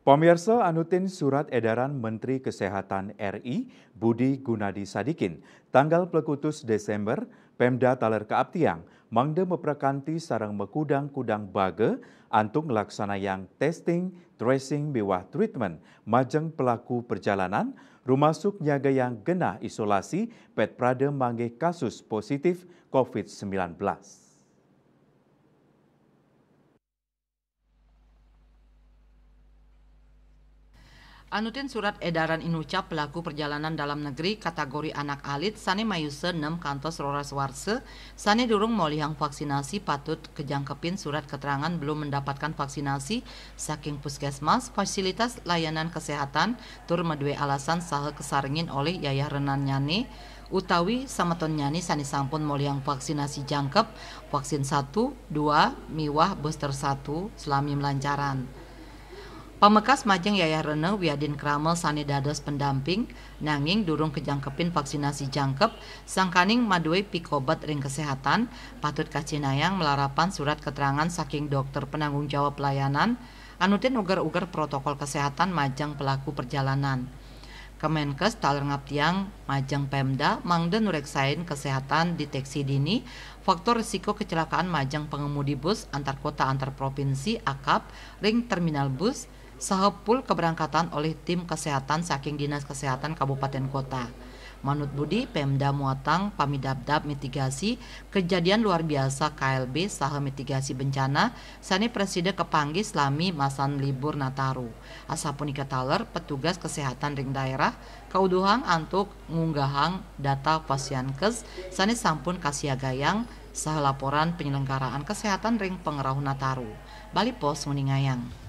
Pemirsa anutin surat edaran Menteri Kesehatan RI Budi Gunadi Sadikin tanggal pelekutus Desember Pemda Taler Kaaptiang mangde meprakanti sarang mekudang-kudang baga antuk laksana yang testing, tracing biwah treatment majeng pelaku perjalanan rumasuk nyaga yang genah isolasi pet prade mangge kasus positif COVID-19. Anutin surat edaran inucap pelaku perjalanan dalam negeri kategori anak alit sane mayuse 6 kantos roras warse sane durung molihang vaksinasi patut kejangkepin surat keterangan belum mendapatkan vaksinasi saking puskesmas fasilitas layanan kesehatan tur medue alasan saha kesarengin oleh Yayah Renan Nyane utawi samaton nyani sani sampun molihang vaksinasi jangkep vaksin 1, 2, miwah booster 1 selami melancaran. Pamekas majeng Yayah Rene Wiadin Kramel sane dados pendamping nanging durung kejangkepin vaksinasi jangkep sangkaning madue pikobat ring kesehatan patut kacinayang melarapan surat keterangan saking dokter penanggung jawab pelayanan anutin ugar-ugar protokol kesehatan majeng pelaku perjalanan. Kemenkes Taler Ngaptiang majeng Pemda mangde nureksain kesehatan deteksi dini faktor risiko kecelakaan majeng pengemudi bus antar kota antar provinsi akap ring terminal bus sahepul keberangkatan oleh tim kesehatan saking Dinas Kesehatan Kabupaten Kota. Manut Budi, Pemda Muatang pamidabdab mitigasi kejadian luar biasa KLB saha mitigasi bencana sani presiden kepanggih selami masan libur Nataru. Asapunika taler petugas kesehatan ring daerah kauduhang antuk ngunggahang data pasienkes sani sampun kasiagayang saha laporan penyelenggaraan kesehatan ring Pengerahu Nataru. Bali Pos Nguningayang.